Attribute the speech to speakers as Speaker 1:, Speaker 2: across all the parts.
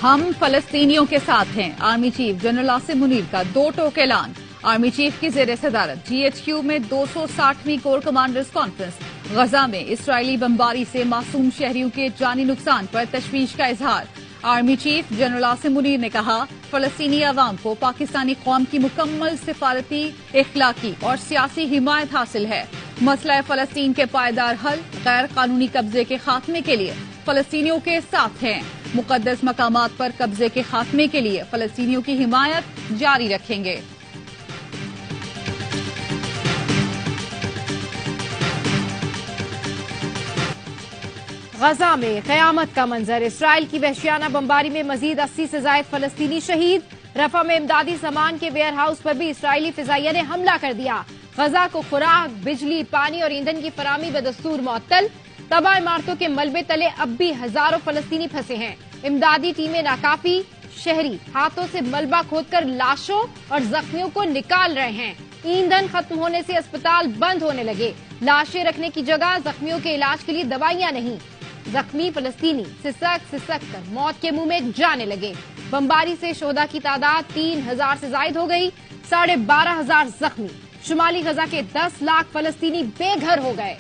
Speaker 1: ہم فلسطینیوں کے ساتھ ہیں، army chief general Asim Munir کا دو ٹوک اعلان۔ آرمی چیف کی زیر صدارت جی ایچ کیو میں 260ویں کور کمانڈرز کانفرنس۔ غزہ میں اسرائیلی بمباری سے معصوم شہریوں کے جانی نقصان پر تشویش کا اظہار۔ Army chief general Asim Munir نے کہا، فلسطینی عوام کو پاکستانی قوم کی مکمل سفارتی، اخلاقی اور سیاسی حمایت حاصل ہے۔ مسئلہ فلسطین کے پائیدار حل، غیر قانونی قبضے کے خاتمے کے لیے فلسطینیوں کے ساتھ ہیں۔ مقدس مقامات پر قبضے کے خاتمے کے لیے فلسطینیوں کی حمایت جاری رکھیں گے۔
Speaker 2: غزہ میں قیامت کا منظر، اسرائیل کی وحشیانہ بمباری میں مزید 80 سے زائد فلسطینی شہید۔ رفح میں امدادی سامان کے ویئر ہاؤس پر بھی اسرائیلی فضائیہ نے حملہ کر دیا۔ غزہ کو خوراک، بجلی، پانی اور ایندھن کی فراہمی بدستور معطل۔ تباہ عمارتوں کے ملبے تلے اب بھی ہزاروں فلسطینی پھنسے ہیں۔ امدادی ٹیمیں ناکافی، شہری ہاتھوں سے ملبہ کھود کر لاشوں اور زخمیوں کو نکال رہے ہیں۔ ایندھن ختم ہونے سے اسپتال بند ہونے لگے، لاشیں رکھنے کی جگہ، زخمیوں کے علاج کے لیے دوائیاں نہیں۔ زخمی فلسطینی سسک کر موت کے منہ میں جانے لگے۔ بمباری سے شہداء کی تعداد 3000 سے زائد ہو گئی، 12,500 زخمی۔ شمالی غزہ کے 10 لاکھ فلسطینی بے گھر ہو گئے۔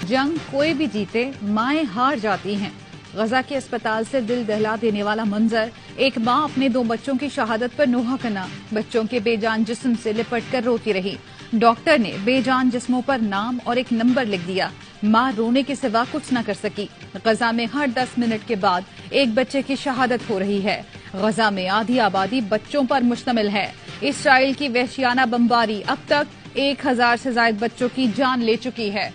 Speaker 1: جنگ کوئی بھی جیتے، مائیں ہار جاتی ہیں۔ غزہ کے اسپتال سے دل دہلا دینے والا منظر، ایک ماں اپنے 2 بچوں کی شہادت پر نوحہ کنا، بچوں کے بے جان جسم سے لپٹ کر روتی رہی۔ ڈاکٹر نے بے جان جسموں پر نام اور ایک نمبر لکھ دیا، ماں رونے کے سوا کچھ نہ کر سکی۔ غزہ میں ہر 10 منٹ کے بعد ایک بچے کی شہادت ہو رہی ہے۔ غزہ میں آدھی آبادی بچوں پر مشتمل ہے۔ اسرائیل کی وحشیانہ بمباری اب تک 1000 سے زائد بچوں کی جان لے چکی ہے۔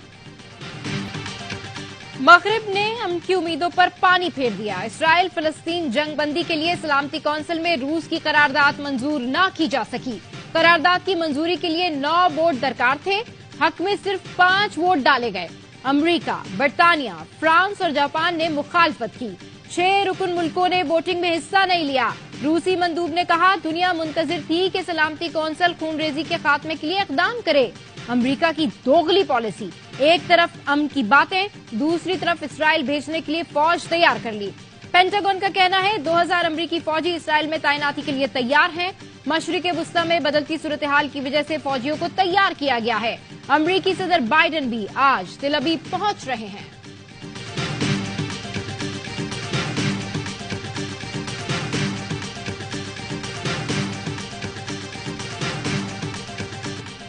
Speaker 2: مغرب نے امن کی امیدوں پر پانی پھیر دیا۔ اسرائیل فلسطین جنگ بندی کے لیے سلامتی کونسل میں روس کی قرارداد منظور نہ کی جا سکی۔ قرارداد کی منظوری کے لیے 9 ووٹ درکار تھے، حق میں صرف 5 ووٹ ڈالے گئے۔ امریکہ، برطانیہ، فرانس اور جاپان نے مخالفت کی۔ 6 رکن ملکوں نے ووٹنگ میں حصہ نہیں لیا۔ روسی مندوب نے کہا، دنیا منتظر تھی کہ سلامتی کونسل خون ریزی کے خاتمے کے لیے اقدام کرے۔ امریکہ کی دوغلی پالیسی، ایک طرف امن کی باتیں، دوسری طرف اسرائیل بھیجنے کے لیے فوج تیار کر لی۔ پینٹاگون کا کہنا ہے 2000 امریکی فوجی اسرائیل میں تعیناتی کے لیے تیار ہیں۔ مشرق وسطی میں بدلتی صورتحال کی وجہ سے فوجیوں کو تیار کیا گیا ہے۔ امریکی صدر بائیڈن بھی آج تل ابیب پہنچ رہے ہیں۔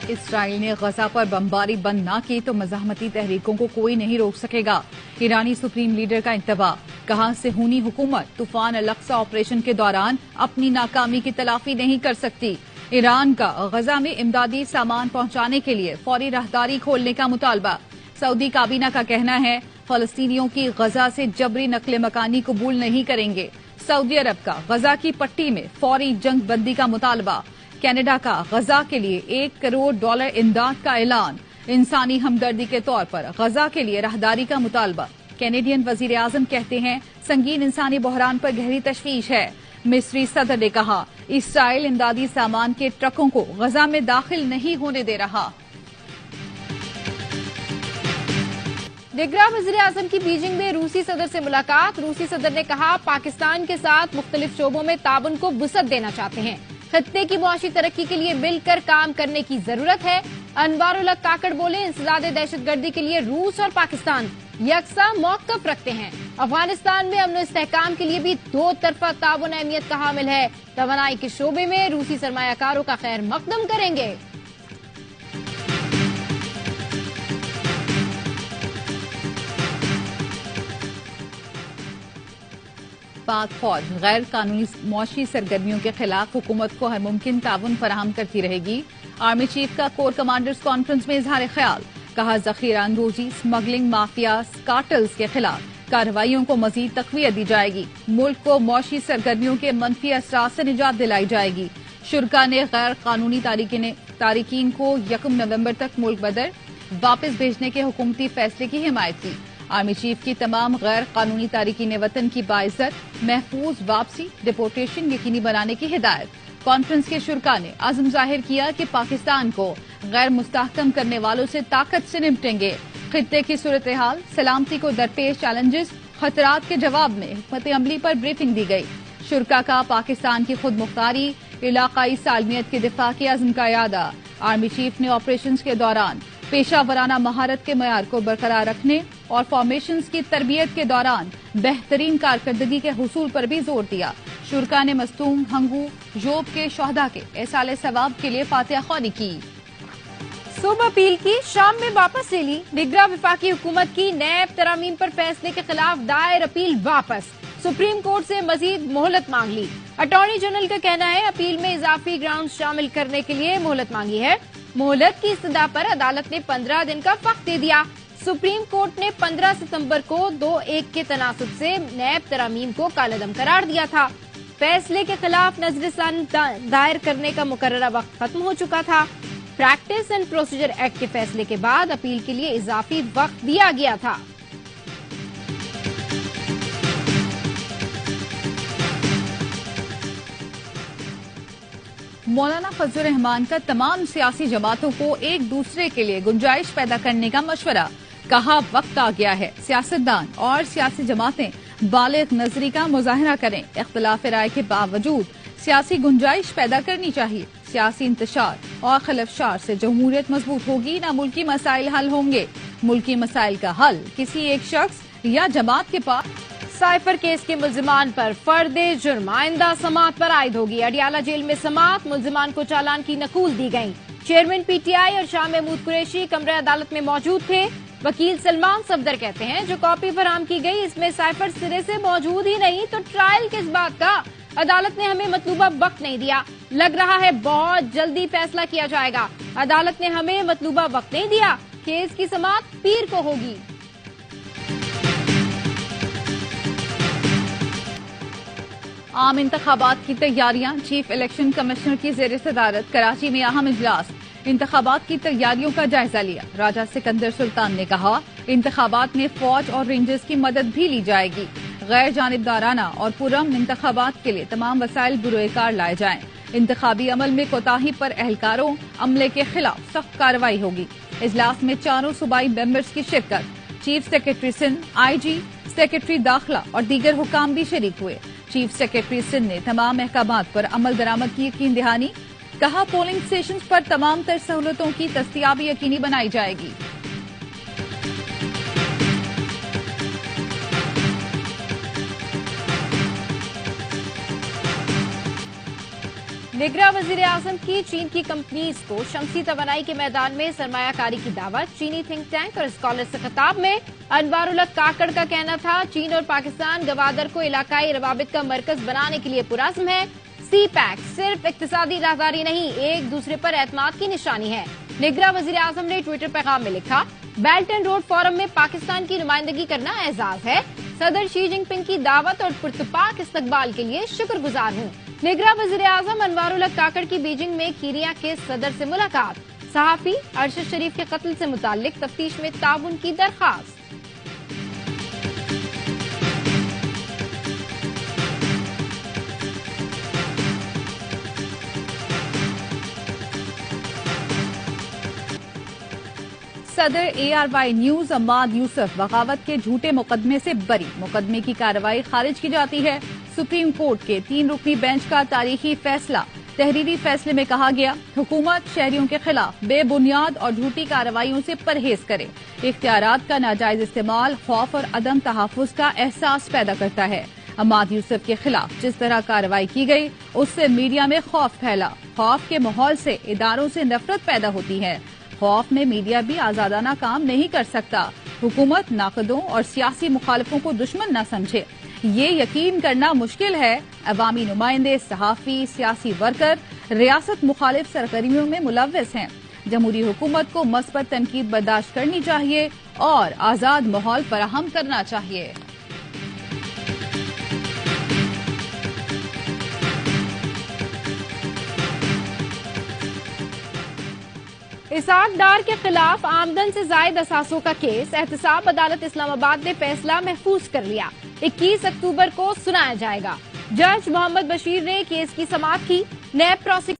Speaker 1: اسرائیل نے غزہ پر بمباری بند نہ کی تو مزاحمتی تحریکوں کو کوئی نہیں روک سکے گا۔ ایرانی سپریم لیڈر کا انتباہ، کہا صہیونی حکومت طوفان الاقصی آپریشن کے دوران اپنی ناکامی کی تلافی نہیں کر سکتی۔ ایران کا غزہ میں امدادی سامان پہنچانے کے لیے فوری راہداری کھولنے کا مطالبہ۔ سعودی کابینہ کا کہنا ہے فلسطینیوں کی غزہ سے جبری نقل مکانی قبول نہیں کریں گے۔ سعودی عرب کا غزہ کی پٹی میں فوری جنگ بندی کا مطالبہ۔ کینیڈا کا غزہ کے لیے $1 کروڑ امداد کا اعلان۔ انسانی ہمدردی کے طور پر غزہ کے لیے راہداری کا مطالبہ۔ کینیڈین وزیر اعظم کہتے ہیں سنگین انسانی بحران پر گہری تشویش ہے۔ مصری صدر نے کہا اسرائیل امدادی سامان کے ٹرکوں کو غزہ میں داخل نہیں ہونے دے رہا۔
Speaker 2: ڈگرا وزیر اعظم کی بیجنگ میں روسی صدر سے ملاقات۔ روسی صدر نے کہا پاکستان کے ساتھ مختلف شعبوں میں تعاون کو وسعت دینا چاہتے ہیں۔ خطے کی معاشی ترقی کے لیے مل کر کام کرنے کی ضرورت ہے۔ انوار الحق کاکڑ بولے انسداد دہشت گردی کے لیے روس اور پاکستان یکساں موقف رکھتے ہیں۔ افغانستان میں امن و استحکام کے لیے بھی 2 طرفہ تعاون اہمیت کا حامل ہے۔ توانائی کے شعبے میں روسی سرمایہ کاروں کا خیر مقدم کریں گے۔
Speaker 1: پاک فوج غیر قانونی معاشی سرگرمیوں کے خلاف حکومت کو ہر ممکن تعاون فراہم کرتی رہے گی۔ آرمی چیف کا کور کمانڈرز کانفرنس میں اظہار خیال، کہا ذخیرہ اندوزی، اسمگلنگ مافیا، کارٹلز کے خلاف کارروائیوں کو مزید تقویت دی جائے گی۔ ملک کو معاشی سرگرمیوں کے منفی اثرات سے نجات دلائی جائے گی۔ شرکا نے غیر قانونی تارکین کو 1 نومبر تک ملک بدر واپس بھیجنے کے حکومتی فیصلے کی حمایت کی۔ آرمی چیف کی تمام غیر قانونی تارکین وطن کی باعزت محفوظ واپسی ڈپورٹیشن یقینی بنانے کی ہدایت۔ کانفرنس کے شرکا نے عزم ظاہر کیا کہ پاکستان کو غیر مستحکم کرنے والوں سے طاقت سے نمٹیں گے۔ خطے کی صورتحال، سلامتی کو درپیش چیلنجز، خطرات کے جواب میں حکمت عملی پر بریفنگ دی گئی۔ شرکا کا پاکستان کی خود مختاری، علاقائی سالمیت کے دفاع کے عزم کا اعادہ۔ آرمی چیف نے آپریشنز کے دوران پیشہ ورانہ مہارت کے معیار کو برقرار رکھنے اور فارمیشنز کی تربیت کے دوران بہترین کارکردگی کے حصول پر بھی زور دیا۔ شرکا نے مستوم، ہنگو، جوب کے شہداء کے ایصال ثواب کے لیے فاتحہ خوانی کی۔
Speaker 2: صبح اپیل کی، شام میں واپس لے لی۔ نگراں وفاقی حکومت کی نیب ترامیم پر فیصلے کے خلاف دائر اپیل واپس، سپریم کورٹ سے مزید مہلت مانگ لی۔ اٹارنی جنرل کا کہنا ہے اپیل میں اضافی گراؤنڈ شامل کرنے کے لیے مہلت مانگی ہے۔ مہلت کی استدعا پر عدالت نے 15 دن کا وقت دے دیا۔ سپریم کورٹ نے 15 ستمبر کو 2-1 کے تناسب سے نیب ترامیم کو کالعدم قرار دیا تھا۔ فیصلے کے خلاف نظر ثانی دائر کرنے کا مقررہ وقت ختم ہو چکا تھا۔ پریکٹس اینڈ پروسیجر ایکٹ کے فیصلے کے بعد اپیل کے لیے اضافی وقت دیا گیا تھا۔
Speaker 1: مولانا فضل الرحمان کا تمام سیاسی جماعتوں کو ایک دوسرے کے لیے گنجائش پیدا کرنے کا مشورہ، کہا وقت آ گیا ہے سیاستدان اور سیاسی جماعتیں بالغ نظری کا مظاہرہ کریں، اختلاف رائے کے باوجود سیاسی گنجائش پیدا کرنی چاہیے۔ سیاسی انتشار اور خلفشار سے جمہوریت مضبوط ہوگی، نہ ملکی مسائل حل ہوں گے۔ ملکی مسائل کا حل کسی ایک شخص یا جماعت کے پاس۔
Speaker 2: سائفر کیس کے ملزمان پر فرد جرم آئندہ سماعت پر عائد ہوگی۔ اڈیالہ جیل میں سماعت، ملزمان کو چالان کی نقول دی گئی۔ چیئرمین پی ٹی آئی اور شاہ محمود قریشی کمرہ عدالت میں موجود تھے۔ وکیل سلمان صفدر کہتے ہیں جو کاپی فراہم کی گئی اس میں سائفر سرے سے موجود ہی نہیں تو ٹرائل کس بات کا؟ عدالت نے ہمیں مطلوبہ وقت نہیں دیا، لگ رہا ہے بہت جلدی فیصلہ کیا جائے گا۔ عدالت نے ہمیں مطلوبہ وقت نہیں دیا، کیس کی سماعت پیر کو ہوگی۔
Speaker 1: عام انتخابات کی تیاریاں، چیف الیکشن کمشنر کی زیر صدارت کراچی میں اہم اجلاس، انتخابات کی تیاریوں کا جائزہ لیا۔ راجہ سکندر سلطان نے کہا انتخابات میں فوج اور رینجرز کی مدد بھی لی جائے گی، غیر جانبدارانہ اور پرامن انتخابات کے لیے تمام وسائل بروئے کار لائے جائیں۔ انتخابی عمل میں کوتاہی پر اہلکاروں، عملے کے خلاف سخت کارروائی ہوگی۔ اجلاس میں چاروں صوبائی ممبرز کی شرکت، چیف سیکرٹری سندھ، آئی جی، سیکرٹری داخلہ اور دیگر حکام بھی شریک ہوئے۔ چیف سیکرٹری سندھ نے تمام احکامات پر عمل درآمد کی یقین دہانی، کہا پولنگ اسٹیشنز پر تمام تر سہولتوں کی دستیابی یقینی بنائی جائے گی۔
Speaker 2: نگراں وزیر اعظم کی چین کی کمپنیز کو شمسی توانائی کے میدان میں سرمایہ کاری کی دعوت۔ چینی تھنک ٹینک اور اسکالر سے خطاب میں انوار الحق کاکڑ کا کہنا تھا چین اور پاکستان گوادر کو علاقائی روابط کا مرکز بنانے کے لیے پرعزم ہے۔ سی پیک صرف اقتصادی راہداری نہیں، ایک دوسرے پر اعتماد کی نشانی ہے۔ نگراں وزیر اعظم نے ٹویٹر پیغام میں لکھا بیلٹ اینڈ روڈ فورم میں پاکستان کی نمائندگی کرنا اعزاز ہے، صدر شی جن پنگ کی دعوت اور پرتپاک استقبال کے لیے شکر گزار ہوں۔ نگراں وزیر اعظم انوار الحق کاکڑ کی بیجنگ میں کیریا کے صدر سے ملاقات، صحافی ارشد شریف کے قتل سے متعلق تفتیش میں تعاون کی درخواست۔
Speaker 1: صدر اے آر وائی نیوز عماد یوسف بغاوت کے جھوٹے مقدمے سے بری، مقدمے کی کارروائی خارج کی جاتی ہے۔ سپریم کورٹ کے 3 رکنی بینچ کا تاریخی فیصلہ، تحریری فیصلے میں کہا گیا حکومت شہریوں کے خلاف بے بنیاد اور جھوٹی کارروائیوں سے پرہیز کرے۔ اختیارات کا ناجائز استعمال خوف اور عدم تحفظ کا احساس پیدا کرتا ہے۔ عماد یوسف کے خلاف جس طرح کارروائی کی گئی اس سے میڈیا میں خوف پھیلا، خوف کے ماحول سے اداروں سے نفرت پیدا ہوتی ہے۔ خوف میں میڈیا بھی آزادانہ کام نہیں کر سکتا۔ حکومت ناقدوں اور سیاسی مخالفوں کو دشمن نہ سمجھے، یہ یقین کرنا مشکل ہے عوامی نمائندے، صحافی، سیاسی ورکر ریاست مخالف سرگرمیوں میں ملوث ہیں۔ جمہوری حکومت کو مثبت تنقید برداشت کرنی چاہیے اور آزاد ماحول فراہم کرنا چاہیے۔
Speaker 2: اسحاق ڈار کے خلاف آمدن سے زائد اثاثوں کا کیس، احتساب عدالت اسلام آباد نے فیصلہ محفوظ کر لیا۔ 21 اکتوبر کو سنایا جائے گا۔ جج محمد بشیر نے کیس کی سماعت کی۔ NAB prosecutor